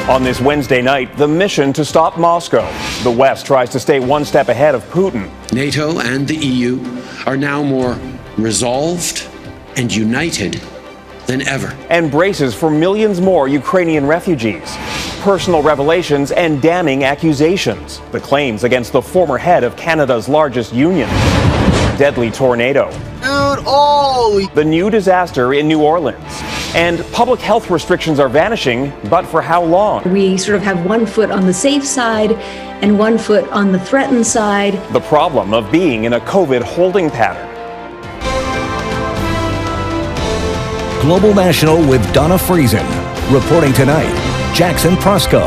On this Wednesday night, the mission to stop Moscow. The West tries to stay one step ahead of Putin. NATO and the EU are now more resolved and united than ever. And braces for millions more Ukrainian refugees. Personal revelations and damning accusations. The claims against the former head of Canada's largest union. Deadly tornado. The new disaster in New Orleans. And public health restrictions are vanishing, but for how long? We sort of have one foot on the safe side and one foot on the threatened side. The problem of being in a COVID holding pattern. Global National with Donna Friesen. Reporting tonight, Jackson Prosko.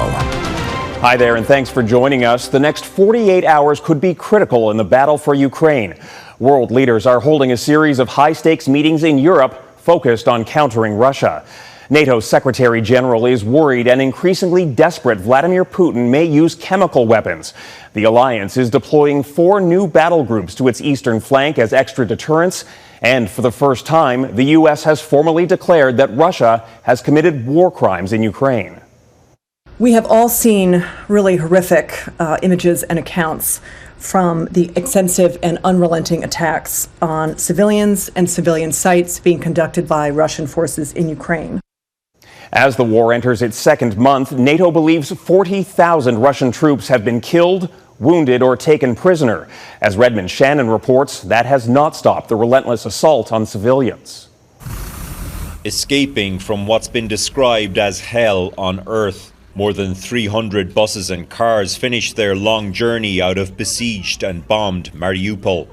Hi there, and thanks for joining us. The next 48 hours could be critical in the battle for Ukraine. World leaders are holding a series of high-stakes meetings in Europe focused on countering Russia. NATO's Secretary General is worried and increasingly desperate Vladimir Putin may use chemical weapons. The alliance is deploying 4 new battle groups to its eastern flank as extra deterrence. And for the first time, the U.S. has formally declared that Russia has committed war crimes in Ukraine. We have all seen really horrific images and accounts from the extensive and unrelenting attacks on civilians and civilian sites being conducted by Russian forces in Ukraine. As the war enters its second month, NATO believes 40,000 Russian troops have been killed, wounded, or taken prisoner. As Redmond Shannon reports, that has not stopped the relentless assault on civilians. Escaping from what's been described as hell on earth. More than 300 buses and cars finished their long journey out of besieged and bombed Mariupol.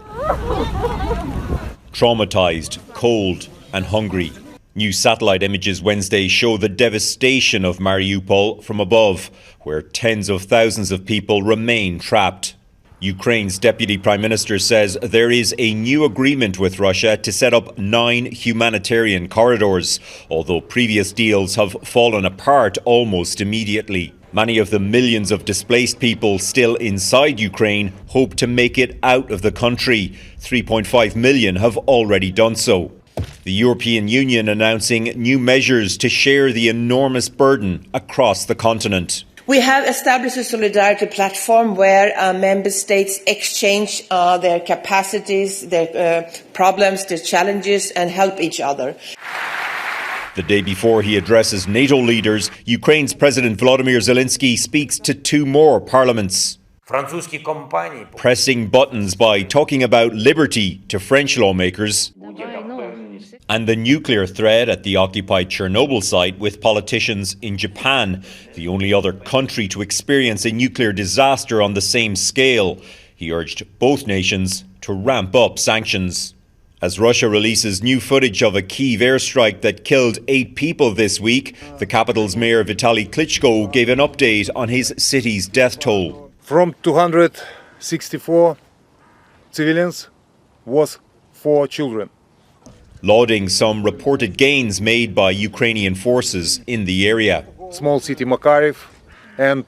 Traumatized, cold and hungry. New satellite images Wednesday show the devastation of Mariupol from above, where tens of thousands of people remain trapped. Ukraine's Deputy Prime Minister says there is a new agreement with Russia to set up 9 humanitarian corridors, although previous deals have fallen apart almost immediately. Many of the millions of displaced people still inside Ukraine hope to make it out of the country. 3.5 million have already done so. The European Union announcing new measures to share the enormous burden across the continent. We have established a solidarity platform where member states exchange their capacities, their problems, their challenges, and help each other. The day before he addresses NATO leaders, Ukraine's President Volodymyr Zelenskyy speaks to 2 more parliaments. Pressing buttons by talking about liberty to French lawmakers and the nuclear threat at the occupied Chernobyl site with politicians in Japan, the only other country to experience a nuclear disaster on the same scale. He urged both nations to ramp up sanctions. As Russia releases new footage of a Kyiv airstrike that killed 8 people this week, the capital's mayor Vitaly Klitschko gave an update on his city's death toll. From 264 civilians was 4 children. Lauding some reported gains made by Ukrainian forces in the area. Small city Makariv and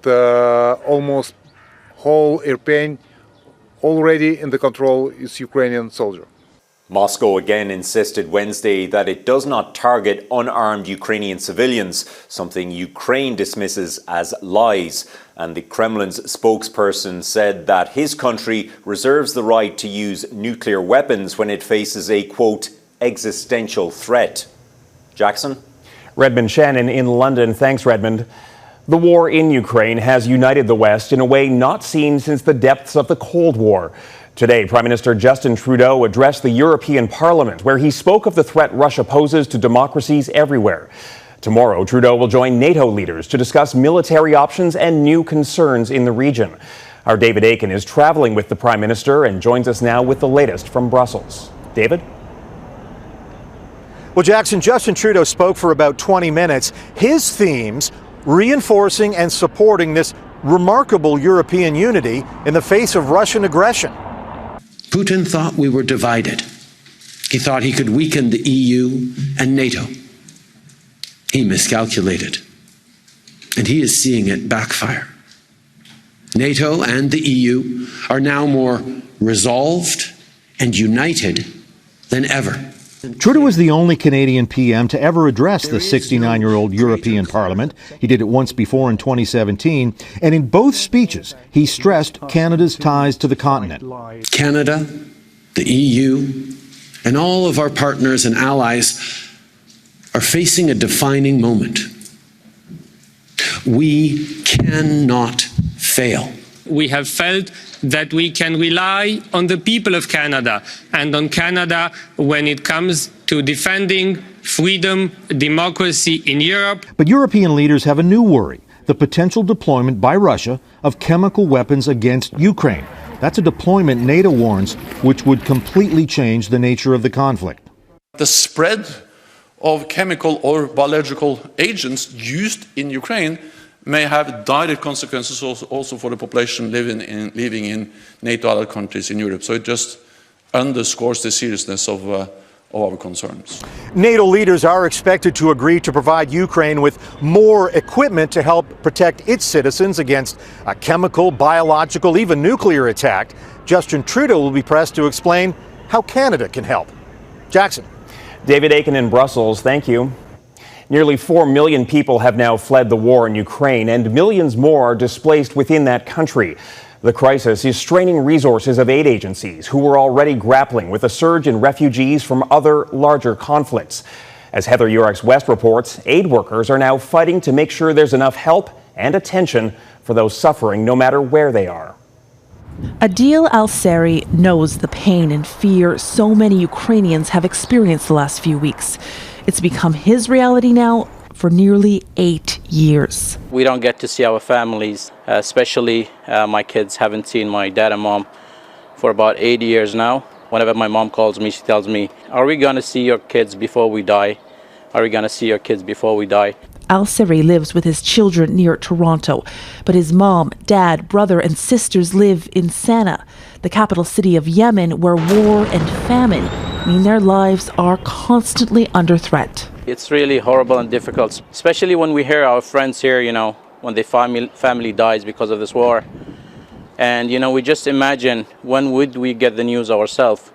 almost whole Irpin already in the control is Ukrainian soldier. Moscow again insisted Wednesday that it does not target unarmed Ukrainian civilians, something Ukraine dismisses as lies. And the Kremlin's spokesperson said that his country reserves the right to use nuclear weapons when it faces a, quote, existential threat. Jackson? Redmond Shannon in London. Thanks, Redmond. The war in Ukraine has united the West in a way not seen since the depths of the Cold War. Today, Prime Minister Justin Trudeau addressed the European Parliament, where he spoke of the threat Russia poses to democracies everywhere. Tomorrow, Trudeau will join NATO leaders to discuss military options and new concerns in the region. Our David Akin is traveling with the Prime Minister and joins us now with the latest from Brussels. David? Well, Jackson, Justin Trudeau spoke for about 20 minutes. His themes reinforcing and supporting this remarkable European unity in the face of Russian aggression. Putin thought we were divided. He thought he could weaken the EU and NATO. He miscalculated, and he is seeing it backfire. NATO and the EU are now more resolved and united than ever. Trudeau was the only Canadian PM to ever address the 69-year-old European Parliament. He did it once before in 2017, and in both speeches, he stressed Canada's ties to the continent. Canada, the EU, and all of our partners and allies are facing a defining moment. We cannot fail. We have felt that we can rely on the people of Canada and on Canada when it comes to defending freedom, democracy in Europe. But European leaders have a new worry: the potential deployment by Russia of chemical weapons against Ukraine. That's a deployment, NATO warns, which would completely change the nature of the conflict. The spread of chemical or biological agents used in Ukraine may have direct consequences also for the population living in NATO allied countries in Europe. So it just underscores the seriousness of our concerns. NATO leaders are expected to agree to provide Ukraine with more equipment to help protect its citizens against a chemical, biological, even nuclear attack. Justin Trudeau will be pressed to explain how Canada can help. Jackson. David Akin in Brussels, thank you. Nearly 4 million people have now fled the war in Ukraine, and millions more are displaced within that country. The crisis is straining resources of aid agencies who were already grappling with a surge in refugees from other larger conflicts. As Heather Yourex-West reports, aid workers are now fighting to make sure there's enough help and attention for those suffering no matter where they are. Adil Al-Sari knows the pain and fear so many Ukrainians have experienced the last few weeks. It's become his reality now for nearly 8 years. We don't get to see our families, especially my kids haven't seen my dad and mom for about 8 years now. Whenever my mom calls me, she tells me, "Are we going to see your kids before we die? Are we going to see your kids before we die?" Al-Sari lives with his children near Toronto, but his mom, dad, brother and sisters live in Sana'a, the capital city of Yemen, where war and famine mean their lives are constantly under threat. It's really horrible and difficult, especially when we hear our friends here, when their family dies because of this war. And, we just imagine, when would we get the news ourselves?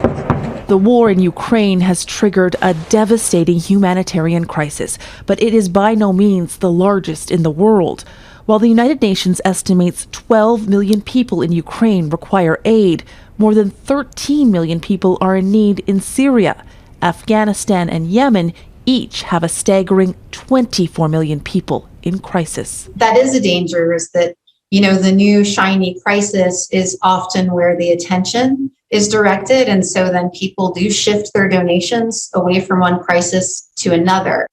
The war in Ukraine has triggered a devastating humanitarian crisis, but it is by no means the largest in the world. While the United Nations estimates 12 million people in Ukraine require aid, more than 13 million people are in need in Syria. Afghanistan and Yemen each have a staggering 24 million people in crisis. That is a danger, is that, the new shiny crisis is often where the attention is directed. And so then people do shift their donations away from one crisis to another.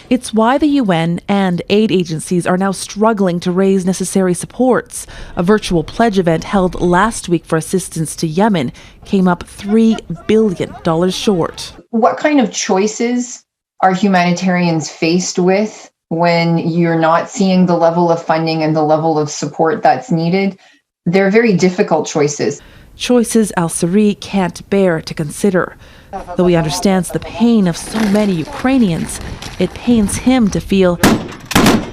It's why the UN and aid agencies are now struggling to raise necessary supports. A virtual pledge event held last week for assistance to Yemen came up $3 billion short. What kind of choices are humanitarians faced with when you're not seeing the level of funding and the level of support that's needed? They're very difficult choices. Choices Al-Sari can't bear to consider. Though he understands the pain of so many Ukrainians, it pains him to feel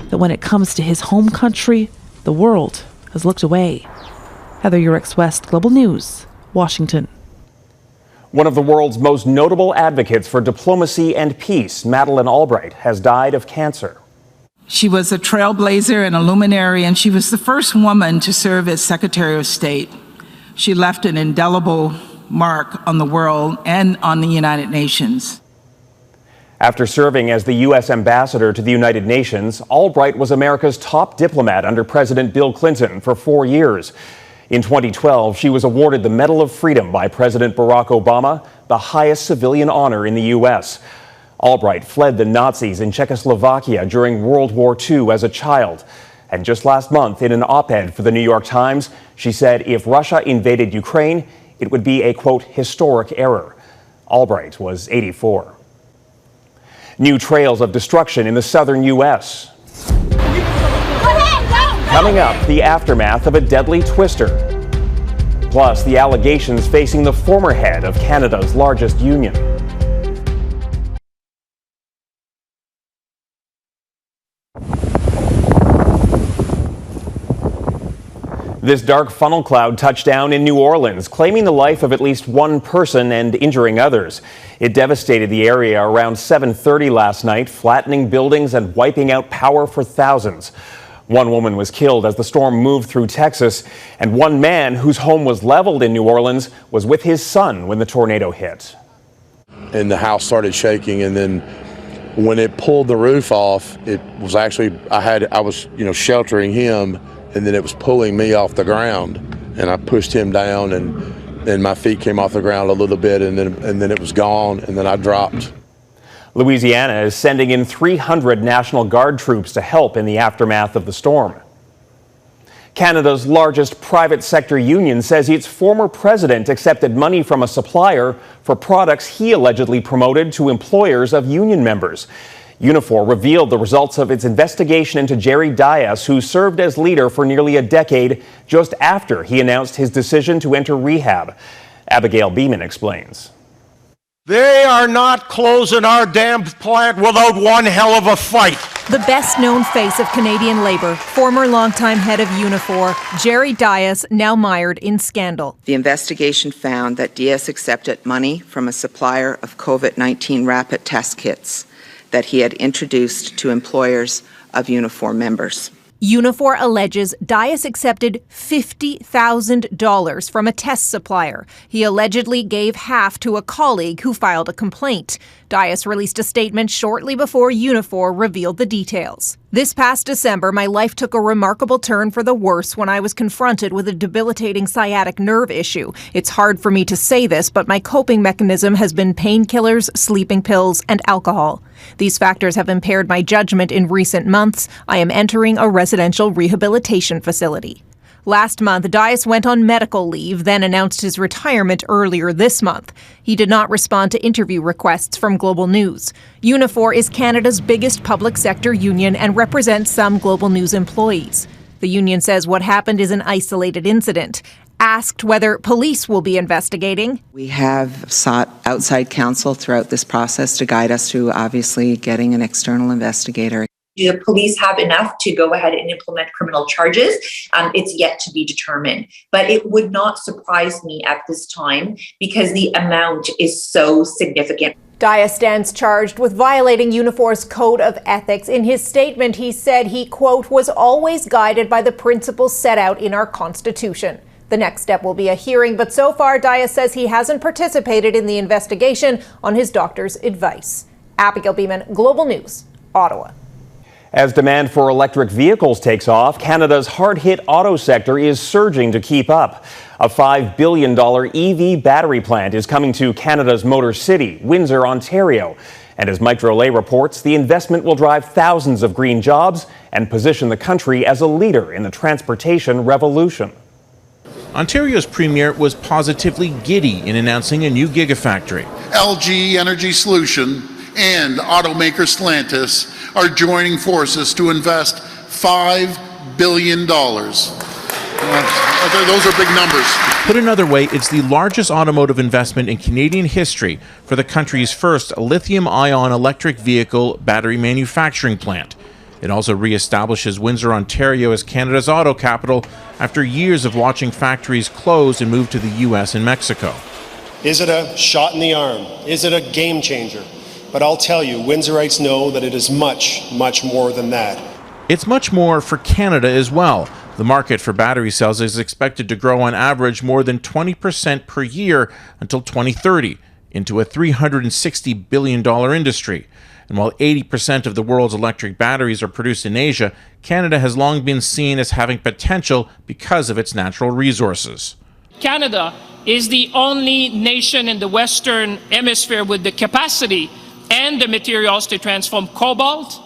that when it comes to his home country, the world has looked away. Heather Yourex-West, Global News, Washington. One of the world's most notable advocates for diplomacy and peace, Madeleine Albright, has died of cancer. She was a trailblazer and a luminary, and she was the first woman to serve as Secretary of State. She left an indelible mark on the world and on the United Nations. After serving as the U.S. ambassador to the United Nations, Albright was America's top diplomat under President Bill Clinton for 4 years. In 2012, she was awarded the Medal of Freedom by President Barack Obama, the highest civilian honor in the U.S. Albright fled the Nazis in Czechoslovakia during World War II as a child. And just last month, in an op-ed for the New York Times, she said if Russia invaded Ukraine, it would be a, quote, historic error. Albright was 84. New trails of destruction in the southern U.S. Coming up, the aftermath of a deadly twister. Plus, the allegations facing the former head of Canada's largest union. This dark funnel cloud touched down in New Orleans, claiming the life of at least one person and injuring others. It devastated the area around 7:30 last night, flattening buildings and wiping out power for thousands. One woman was killed as the storm moved through Texas, and one man whose home was leveled in New Orleans was with his son when the tornado hit. And the house started shaking, and then when it pulled the roof off, it was actually, I was sheltering him, and then it was pulling me off the ground, and I pushed him down, and my feet came off the ground a little bit, and then it was gone, and then I dropped. Louisiana is sending in 300 National Guard troops to help in the aftermath of the storm. Canada's largest private sector union says its former president accepted money from a supplier for products he allegedly promoted to employers of union members. Unifor revealed the results of its investigation into Jerry Dias, who served as leader for nearly a decade just after he announced his decision to enter rehab. Abigail Beeman explains. They are not closing our damn plant without one hell of a fight. The best-known face of Canadian Labour, former longtime head of Unifor, Jerry Dias, now mired in scandal. The investigation found that Dias accepted money from a supplier of COVID-19 rapid test kits that he had introduced to employers of Unifor members. Unifor alleges Dias accepted $50,000 from a test supplier. He allegedly gave half to a colleague who filed a complaint. Dias released a statement shortly before Unifor revealed the details. This past December, my life took a remarkable turn for the worse when I was confronted with a debilitating sciatic nerve issue. It's hard for me to say this, but my coping mechanism has been painkillers, sleeping pills, and alcohol. These factors have impaired my judgment in recent months. I am entering a residential rehabilitation facility. Last month, Dias went on medical leave, then announced his retirement earlier this month. He did not respond to interview requests from Global News. Unifor is Canada's biggest public sector union and represents some Global News employees. The union says what happened is an isolated incident. Asked whether police will be investigating, we have sought outside counsel throughout this process to guide us through obviously getting an external investigator. Do the police have enough to go ahead and implement criminal charges? It's yet to be determined. But it would not surprise me at this time because the amount is so significant. Dias stands charged with violating Unifor's code of ethics. In his statement, he said he, quote, was always guided by the principles set out in our Constitution. The next step will be a hearing, but so far, Dias says he hasn't participated in the investigation on his doctor's advice. Abigail Beeman, Global News, Ottawa. As demand for electric vehicles takes off, Canada's hard-hit auto sector is surging to keep up. A $5 billion EV battery plant is coming to Canada's Motor City, Windsor, Ontario. And as Mike Drolet reports, the investment will drive thousands of green jobs and position the country as a leader in the transportation revolution. Ontario's premier was positively giddy in announcing a new gigafactory. LG Energy Solution and automaker Stellantis are joining forces to invest $5 billion. Those are big numbers. Put another way, it's the largest automotive investment in Canadian history for the country's first lithium-ion electric vehicle battery manufacturing plant. It also reestablishes Windsor, Ontario as Canada's auto capital after years of watching factories close and move to the U.S. and Mexico. Is it a shot in the arm? Is it a game changer? But I'll tell you, Windsorites know that it is much, much more than that. It's much more for Canada as well. The market for battery cells is expected to grow on average more than 20% per year until 2030, into a $360 billion industry. And while 80% of the world's electric batteries are produced in Asia, Canada has long been seen as having potential because of its natural resources. Canada is the only nation in the Western Hemisphere with the capacity and the materials to transform cobalt,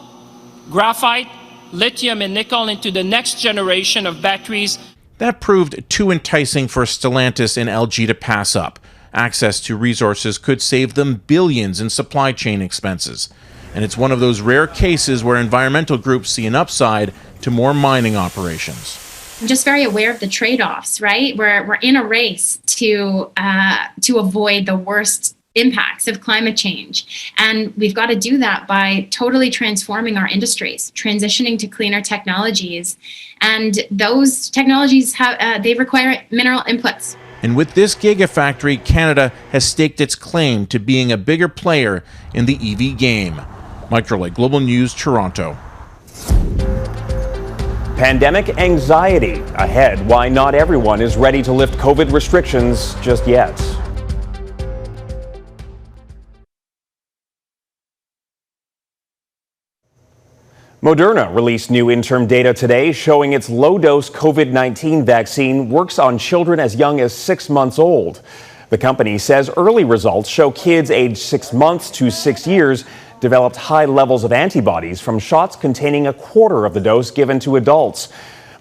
graphite, lithium, and nickel into the next generation of batteries. That proved too enticing for Stellantis and LG to pass up. Access to resources could save them billions in supply chain expenses. And it's one of those rare cases where environmental groups see an upside to more mining operations. I'm just very aware of the trade-offs, right? We're in a race to avoid the worst impacts of climate change. And we've got to do that by totally transforming our industries, transitioning to cleaner technologies. And those technologies they require mineral inputs. And with this gigafactory, Canada has staked its claim to being a bigger player in the EV game. Mike Drollet, Global News, Toronto. Pandemic anxiety ahead. Why not everyone is ready to lift COVID restrictions just yet. Moderna released new interim data today showing its low-dose COVID-19 vaccine works on children as young as 6 months old. The company says early results show kids aged 6 months to 6 years developed high levels of antibodies from shots containing a quarter of the dose given to adults.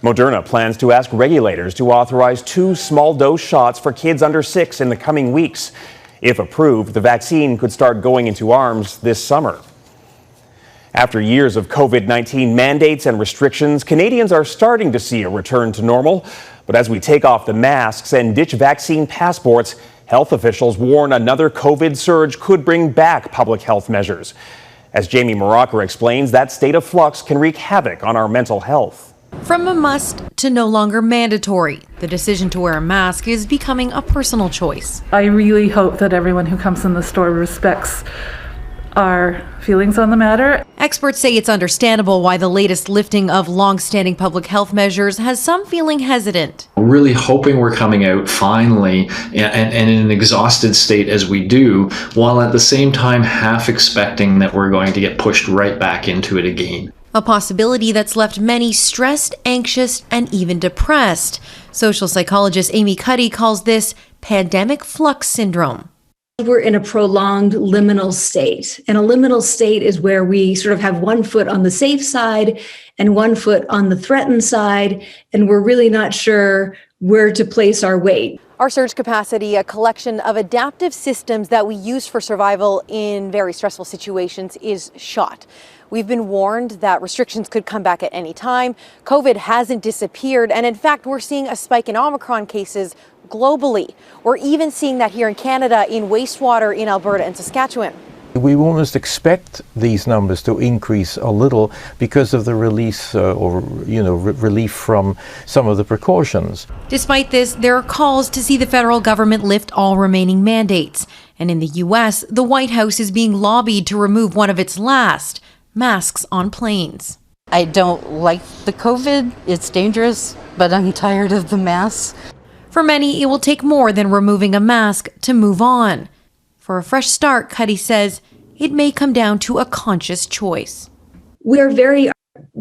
Moderna plans to ask regulators to authorize 2 small-dose shots for kids under 6 in the coming weeks. If approved, the vaccine could start going into arms this summer. After years of COVID-19 mandates and restrictions, Canadians are starting to see a return to normal. But as we take off the masks and ditch vaccine passports, health officials warn another COVID surge could bring back public health measures. As Jamie Maracher explains, that state of flux can wreak havoc on our mental health. From a must to no longer mandatory, the decision to wear a mask is becoming a personal choice. I really hope that everyone who comes in the store respects our feelings on the matter. Experts say it's understandable why the latest lifting of long-standing public health measures has some feeling hesitant. Really hoping we're coming out finally and in an exhausted state as we do, while at the same time half expecting that we're going to get pushed right back into it again. A possibility that's left many stressed, anxious, and even depressed. Social psychologist Amy Cuddy calls this pandemic flux syndrome. We're in a prolonged liminal state. And a liminal state is where we sort of have one foot on the safe side and one foot on the threatened side, and we're really not sure where to place our weight. Our surge capacity, a collection of adaptive systems that we use for survival in very stressful situations, is shot. We've been warned that restrictions could come back at any time. COVID hasn't disappeared, and in fact, we're seeing a spike in Omicron cases globally. We're even seeing that here in Canada in wastewater in Alberta and Saskatchewan. We almost expect these numbers to increase a little because of the release relief from some of the precautions. Despite this, there are calls to see the federal government lift all remaining mandates. And in the U.S., the White House is being lobbied to remove one of its last, masks on planes. I don't like the COVID. It's dangerous, but I'm tired of the masks. For many, it will take more than removing a mask to move on. For a fresh start, Cuddy says, it may come down to a conscious choice. We are very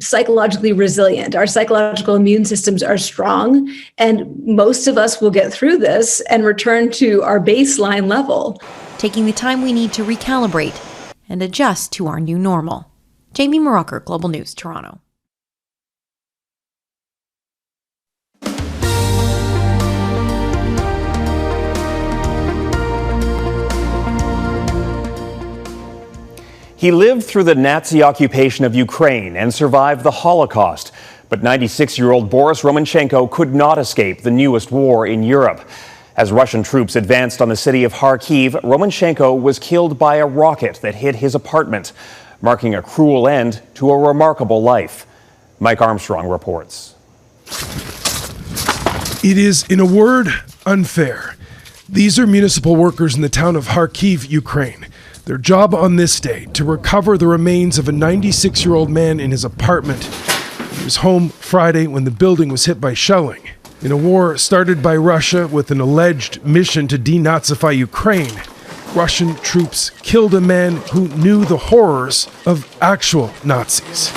psychologically resilient. Our psychological immune systems are strong, and most of us will get through this and return to our baseline level. Taking the time we need to recalibrate and adjust to our new normal. Jamie Maracher, Global News, Toronto. He lived through the Nazi occupation of Ukraine and survived the Holocaust. But 96-year-old Boris Romanchenko could not escape the newest war in Europe. As Russian troops advanced on the city of Kharkiv, Romanchenko was killed by a rocket that hit his apartment, marking a cruel end to a remarkable life. Mike Armstrong reports. It is, in a word, unfair. These are municipal workers in the town of Kharkiv, Ukraine. Their job on this day, to recover the remains of a 96-year-old man in his apartment. He was home Friday when the building was hit by shelling. In a war started by Russia with an alleged mission to denazify Ukraine, Russian troops killed a man who knew the horrors of actual Nazis.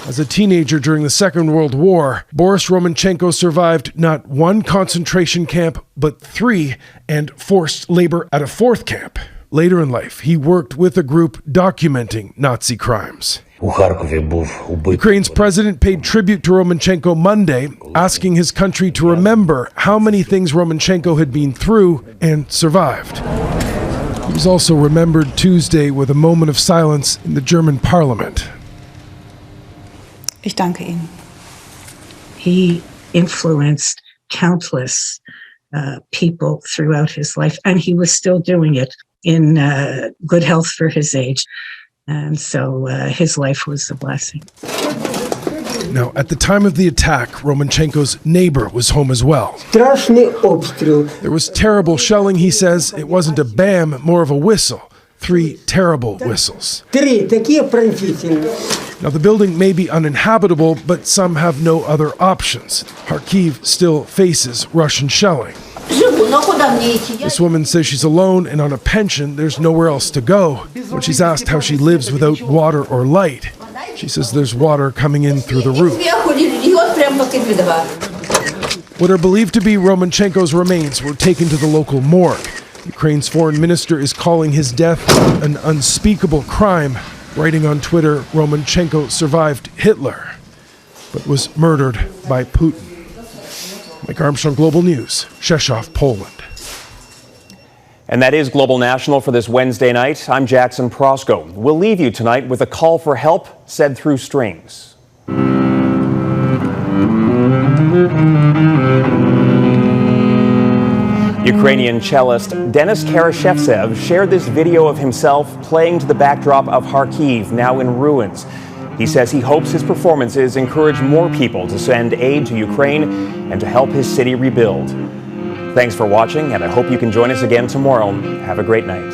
As a teenager during the Second World War, Boris Romanchenko survived not one concentration camp, but 3, and forced labor at a 4th camp. Later in life, he worked with a group documenting Nazi crimes. Ukraine's president paid tribute to Romanchenko Monday, asking his country to remember how many things Romanchenko had been through and survived. He was also remembered Tuesday with a moment of silence in the German parliament. Ich danke ihm. He influenced countless people throughout his life, and he was still doing it in good health for his age. And so his life was a blessing. Now, at the time of the attack, Romanchenko's neighbor was home as well. There was terrible shelling, he says. It wasn't a bam, more of a whistle. 3 terrible whistles. Now, the building may be uninhabitable, but some have no other options. Kharkiv still faces Russian shelling. This woman says she's alone and on a pension. There's nowhere else to go. When she's asked how she lives without water or light, she says there's water coming in through the roof. What are believed to be Romanchenko's remains were taken to the local morgue. Ukraine's foreign minister is calling his death an unspeakable crime, writing on Twitter, Romanchenko survived Hitler, but was murdered by Putin. Mike Armstrong, Global News, Rzeszów, Poland. And that is Global National for this Wednesday night. I'm Jackson Prosco. We'll leave you tonight with a call for help said through strings. Ukrainian cellist Denis Karashevtsev shared this video of himself playing to the backdrop of Kharkiv, now in ruins. He says he hopes his performances encourage more people to send aid to Ukraine and to help his city rebuild. Thanks for watching, and I hope you can join us again tomorrow. Have a great night.